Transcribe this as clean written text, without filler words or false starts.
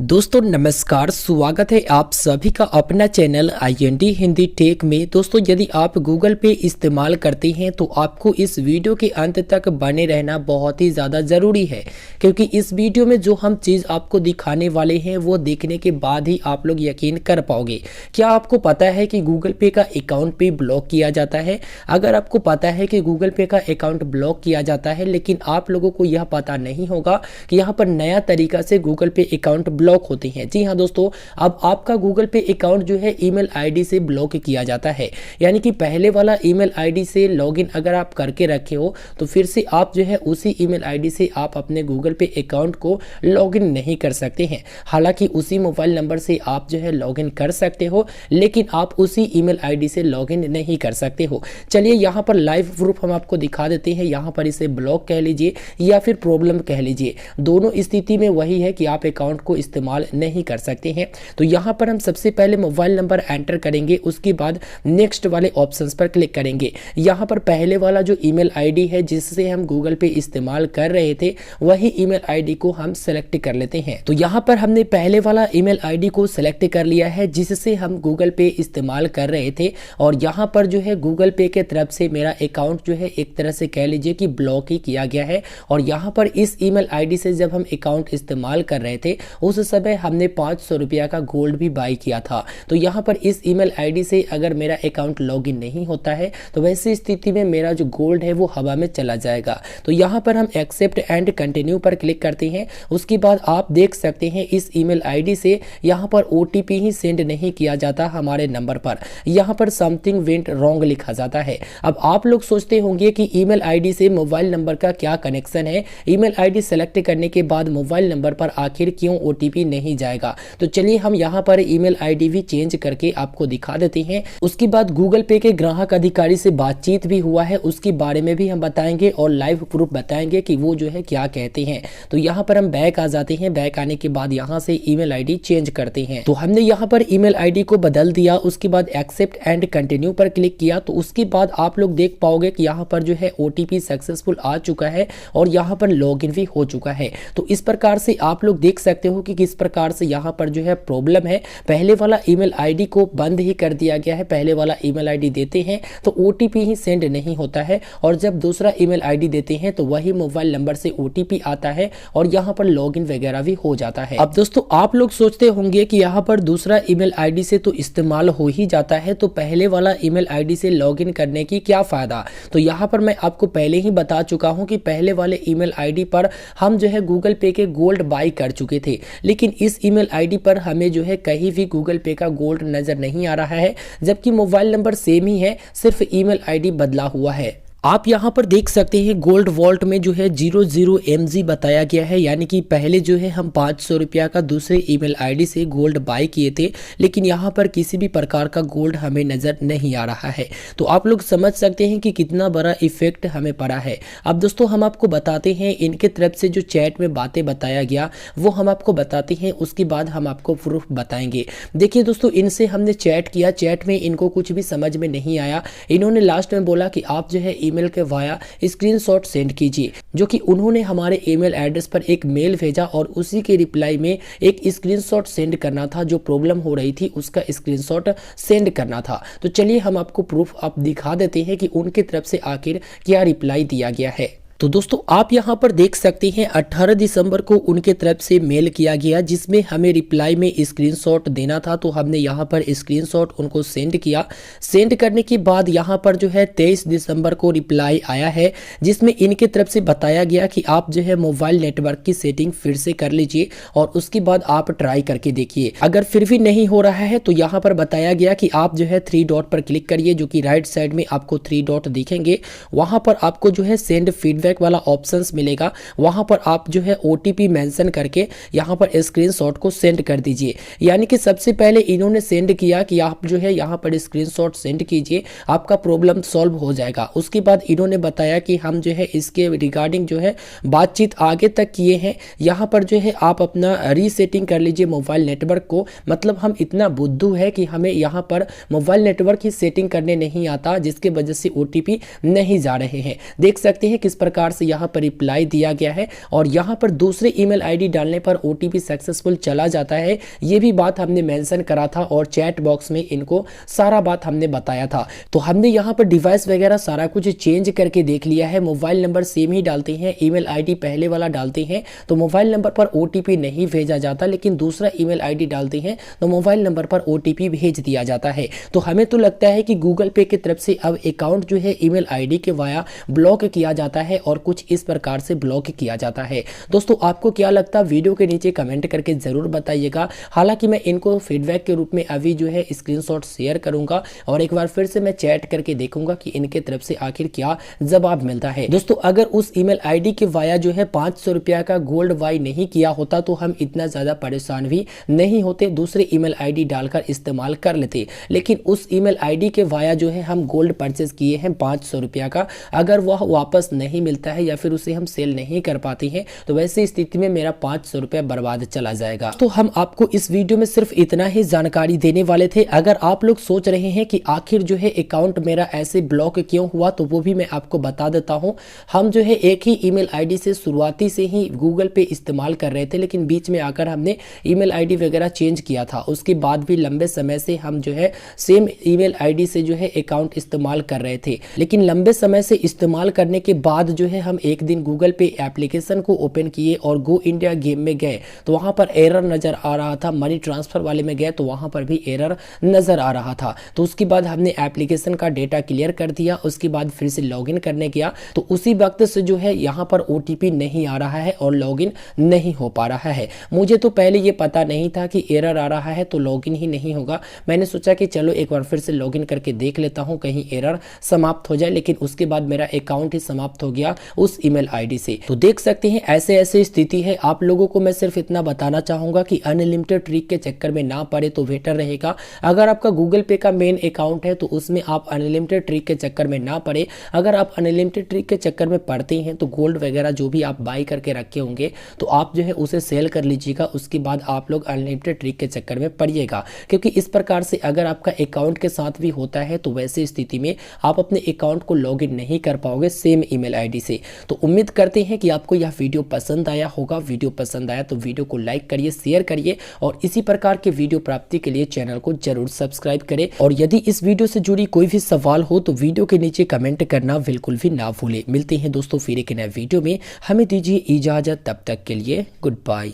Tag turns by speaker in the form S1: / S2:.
S1: दोस्तों नमस्कार, स्वागत है आप सभी का अपना चैनल IND हिंदी टेक में। दोस्तों यदि आप गूगल पे इस्तेमाल करते हैं तो आपको इस वीडियो के अंत तक बने रहना बहुत ही ज़्यादा ज़रूरी है, क्योंकि इस वीडियो में जो हम चीज़ आपको दिखाने वाले हैं वो देखने के बाद ही आप लोग यकीन कर पाओगे। क्या आपको पता है कि गूगल पे का अकाउंट पे ब्लॉक किया जाता है? अगर आपको पता है कि गूगल पे का अकाउंट ब्लॉक किया जाता है, लेकिन आप लोगों को यह पता नहीं होगा कि यहाँ पर नया तरीका से गूगल पे अकाउंट ब्लॉक होती हैं। जी हाँ दोस्तों, अब आपका गूगल पे अकाउंट जो है ईमेल आईडी से ब्लॉक किया जाता है। यानी कि पहले वाला ईमेल आईडी से लॉगिन अगर आप करके रखे हो तो फिर से आप जो है उसी ईमेल आईडी से आप अपने गूगल पे अकाउंट को लॉगिन नहीं कर सकते हैं। हालांकि उसी मोबाइल नंबर से आप जो है लॉगिन कर सकते हो, लेकिन आप उसी ईमेल आईडी से लॉगिन नहीं कर सकते हो। चलिए यहाँ पर लाइव प्रूफ हम आपको दिखा देते हैं। यहाँ पर इसे ब्लॉक कह लीजिए या फिर प्रॉब्लम कह लीजिए, दोनों स्थिति में वही है कि आप अकाउंट को इस्तेमाल नहीं कर सकते हैं। तो यहाँ पर हम सबसे पहले मोबाइल नंबर एंटर करेंगे, उसके बाद नेक्स्ट वाले ऑप्शंस पर क्लिक करेंगे। यहाँ पर पहले वाला जो ईमेल आईडी है जिससे हम गूगल पे इस्तेमाल कर रहे थे वही ईमेल आईडी को हम सेलेक्ट कर लेते हैं। तो यहाँ पर हमने पहले वाला ईमेल आईडी को सेलेक्ट कर लिया है जिससे हम गूगल पे इस्तेमाल कर रहे थे, और यहाँ पर जो है गूगल पे के तरफ से मेरा अकाउंट जो है एक तरह से कह लीजिए कि ब्लॉक ही किया गया है। और यहाँ पर इस ईमेल आईडी से जब हम अकाउंट इस्तेमाल कर रहे थे उस समय हमने 500 रुपया का गोल्ड भी बाई किया था। तो यहाँ पर इस ईमेल आईडी से अगर मेरा अकाउंट लॉगिन नहीं होता है तो वैसी स्थिति में मेरा जो गोल्ड है वो हवा में चला जाएगा। तो यहाँ पर हम एक्सेप्ट एंड कंटिन्यू पर क्लिक करते हैं। उसके बाद आप देख सकते हैं इस ईमेल आईडी से यहाँ पर OTP ही सेंड नहीं किया जाता हमारे नंबर पर, यहाँ पर समथिंग वेंट रॉन्ग लिखा जाता है। अब आप लोग सोचते होंगे कि ईमेल आईडी से मोबाइल नंबर का क्या कनेक्शन है, ईमेल आईडी सेलेक्ट करने के बाद मोबाइल नंबर पर आखिर क्यों OTP नहीं जाएगा। तो चलिए हम यहाँ पर ईमेल आईडी भी चेंज करके आपको दिखा देते हैं। उसके बाद गूगल पे के ग्राहक अधिकारी से बातचीत भी हुआ है, उसके बारे में भी हम बताएंगे और लाइव प्रूफ बताएंगे कि वो जो है क्या कहते हैं। तो यहाँ पर हम बैक आ जाते हैं। बैक आने के बाद यहाँ से ईमेल आईडी चेंज करते हैं। तो हमने यहाँ पर ईमेल आईडी को बदल दिया, उसके बाद एक्सेप्ट एंड कंटिन्यू पर क्लिक किया। तो उसके बाद आप लोग देख पाओगे कि यहाँ पर जो है OTP सक्सेसफुल आ चुका है और यहाँ पर लॉगिन भी हो चुका है। तो इस प्रकार से आप लोग देख सकते हो कि किस प्रकार से यहाँ पर जो है प्रॉब्लम है। पहले वाला ईमेल आईडी को बंद ही कर दिया गया है। पहले वाला ईमेल आईडी देते हैं तो OTP ही सेंड नहीं होता है, और जब दूसरा ईमेल आईडी देते हैं तो वही मोबाइल नंबर से OTP आता है और यहाँ पर लॉगिन वगैरह भी हो जाता है। अब दोस्तों आप लोग सोचते होंगे कि यहाँ पर दूसरा ईमेल आईडी से तो इस्तेमाल हो ही जाता है, तो पहले वाला ईमेल आईडी से लॉगिन करने की क्या फायदा। तो यहाँ पर मैं आपको पहले ही बता चुका हूँ कि पहले वाले ईमेल आईडी पर हम जो है गूगल पे के गोल्ड बाई कर चुके थे, लेकिन इस ईमेल आईडी पर हमें जो है कहीं भी गूगल पे का गोल्ड नजर नहीं आ रहा है, जबकि मोबाइल नंबर सेम ही है, सिर्फ ईमेल आईडी बदला हुआ है। आप यहाँ पर देख सकते हैं गोल्ड वॉल्ट में जो है 00 MG बताया गया है, यानी कि पहले जो है हम 500 रुपया का दूसरे ईमेल आईडी से गोल्ड बाई किए थे, लेकिन यहाँ पर किसी भी प्रकार का गोल्ड हमें नज़र नहीं आ रहा है। तो आप लोग समझ सकते हैं कि कितना बड़ा इफेक्ट हमें पड़ा है। अब दोस्तों हम आपको बताते हैं इनके तरफ से जो चैट में बातें बताया गया वो हम आपको बताते हैं, उसके बाद हम आपको प्रूफ बताएंगे। देखिए दोस्तों, इनसे हमने चैट किया, चैट में इनको कुछ भी समझ में नहीं आया। इन्होंने लास्ट में बोला कि आप जो है ईमेल के वाया स्क्रीनशॉट सेंड कीजिए, जो कि उन्होंने हमारे ईमेल एड्रेस पर एक मेल भेजा और उसी के रिप्लाई में एक स्क्रीनशॉट सेंड करना था। जो प्रॉब्लम हो रही थी उसका स्क्रीनशॉट सेंड करना था। तो चलिए हम आपको प्रूफ आप दिखा देते हैं कि उनके तरफ से आखिर क्या रिप्लाई दिया गया है। तो दोस्तों आप यहाँ पर देख सकते हैं 18 दिसंबर को उनके तरफ से मेल किया गया जिसमें हमें रिप्लाई में स्क्रीनशॉट देना था। तो हमने यहाँ पर स्क्रीनशॉट उनको सेंड किया। सेंड करने के बाद यहाँ पर जो है 23 दिसंबर को रिप्लाई आया है जिसमें इनके तरफ से बताया गया कि आप जो है मोबाइल नेटवर्क की सेटिंग फिर से कर लीजिए और उसके बाद आप ट्राई करके देखिए। अगर फिर भी नहीं हो रहा है तो यहाँ पर बताया गया कि आप जो है 3 डॉट पर क्लिक करिए, जो कि राइट साइड में आपको 3 डॉट दिखेंगे। वहाँ पर आपको जो है सेंड फीडबैक वाला ऑप्शंस मिलेगा, वहां पर आप जो है OTP मेंशन करके यहां पर स्क्रीनशॉट को सेंड कर दीजिए। यानी कि सबसे पहले इन्होंने सेंड किया कि आप जो है यहां पर स्क्रीनशॉट सेंड कीजिए, आपका प्रॉब्लम सॉल्व हो जाएगा। उसके बाद इन्होंने बताया कि हम जो है इसके रिगार्डिंग जो है बातचीत आगे तक किए हैं, यहां पर जो है आप अपना रीसेटिंग कर लीजिए मोबाइल नेटवर्क को। मतलब हम इतना बुद्धू है कि हमें यहां पर मोबाइल नेटवर्क की सेटिंग करने नहीं आता, जिसके वजह से OTP नहीं जा रहे हैं। देख सकते हैं किस प्रकार प्रकार से यहाँ पर रिप्लाई दिया गया है और यहाँ पर दूसरे ईमेल आईडी डालने पर ओटीपी सक्सेसफुल चला जाता है। ये भी बात हमने मेंशन करा था और चैट बॉक्स में इनको सारा बात हमने बताया था। तो हमने यहाँ पर डिवाइस वगैरह सारा कुछ चेंज करके देख लिया है। मोबाइल नंबर सेम ही डालते हैं, ईमेल आईडी पहले वाला डालते हैं तो मोबाइल नंबर पर ओटीपी नहीं भेजा जाता, लेकिन दूसरा ईमेल आईडी डालते हैं तो मोबाइल नंबर पर ओटीपी भेज दिया जाता है। तो हमें तो लगता है कि गूगल पे की तरफ से अब अकाउंट जो है ईमेल आईडी के वाया ब्लॉक किया जाता है और कुछ इस प्रकार से ब्लॉक किया जाता है। दोस्तों आपको क्या लगता है वीडियो के नीचे कमेंट करके जरूर बताइएगा। हालांकि मैं इनको फीडबैक के रूप में अभी जो है स्क्रीनशॉट शेयर करूंगा और एक बार फिर से मैं चैट करके देखूंगा कि इनके तरफ से आखिर क्या जवाब मिलता है। दोस्तों अगर उस ईमेल आईडी के वाया जो है 500 रुपया का गोल्ड बाय नहीं किया होता तो हम इतना ज्यादा परेशान भी नहीं होते, दूसरे ईमेल आईडी डालकर इस्तेमाल कर लेते। लेकिन उस ईमेल आईडी के वाया जो है हम गोल्ड परचेज किए हैं 500 रुपया का, अगर वह वापस नहीं मिलता है या फिर उसे हम सेल नहीं कर पाते हैं तो वैसी स्थिति में मेरा 500 रुपया बर्बाद चला जाएगा। तो हम आपको इस वीडियो में सिर्फ इतना ही जानकारी देने वाले थे। अगर आप लोग सोच रहे हैं कि आखिर जो है अकाउंट मेरा ऐसे ब्लॉक क्यों हुआ तो वो भी मैं आपको बता देता हूं। हम जो है एक ही ईमेल आईडी से शुरुआती से ही गूगल पे इस्तेमाल कर रहे थे, लेकिन बीच में आकर हमने ईमेल आईडी वगैरह चेंज किया था। उसके बाद भी लंबे समय से हम जो है सेम ईमेल आईडी से जो है अकाउंट इस्तेमाल कर रहे थे, लेकिन लंबे समय से इस्तेमाल करने के बाद जो है हम एक दिन गूगल पे एप्लीकेशन को ओपन किए और गो इंडिया गेम में गए तो वहां पर एरर नजर आ रहा था। मनी ट्रांसफर वाले में गए तो वहां पर भी एरर नजर आ रहा था। तो उसके बाद हमने एप्लीकेशन का डेटा क्लियर कर दिया, उसके बाद फिर से लॉगिन करने गया तो उसी वक्त से जो है यहाँ पर ओटीपी नहीं आ रहा है और लॉगिन नहीं हो पा रहा है। मुझे तो पहले ये पता नहीं था कि एरर आ रहा है तो लॉगिन ही नहीं होगा। मैंने सोचा कि चलो एक बार फिर से लॉगिन करके देख लेता हूँ कहीं एरर समाप्त हो जाए, लेकिन उसके बाद मेरा अकाउंट ही समाप्त हो गया उस ईमेल आईडी से। तो देख सकते हैं ऐसे ऐसे स्थिति है। आप लोगों को मैं सिर्फ इतना बताना चाहूंगा कि अनलिमिटेड ट्रिक के चक्कर में ना पड़े तो बेटर रहेगा। अगर आपका गूगल पे का मेन अकाउंट है तो उसमें आप अनलिमिटेड ट्रिक के चक्कर में ना पड़े। अगर आप अनलिमिटेड ट्रिक के चक्कर में पड़ते हैं तो गोल्ड वगैरह जो भी आप बाई करके रखे होंगे तो आप जो है उसे सेल कर लीजिएगा, उसके बाद आप लोग अनलिमिटेड ट्रिक के चक्कर में पड़िएगा। क्योंकि इस प्रकार से अगर आपका अकाउंट के साथ भी होता है तो वैसे स्थिति में आप अपने अकाउंट को लॉगिन नहीं कर पाओगे सेम ईमेल आईडी से। तो उम्मीद करते हैं कि आपको यह वीडियो पसंद आया होगा। वीडियो पसंद आया तो वीडियो को लाइक करिए, शेयर करिए और इसी प्रकार के वीडियो प्राप्ति के लिए चैनल को जरूर सब्सक्राइब करें। और यदि इस वीडियो से जुड़ी कोई भी सवाल हो तो वीडियो के नीचे कमेंट करना बिल्कुल भी ना भूले। मिलते हैं दोस्तों फिर एक नए वीडियो में, हमें दीजिए इजाजत, तब तक के लिए गुड बाय।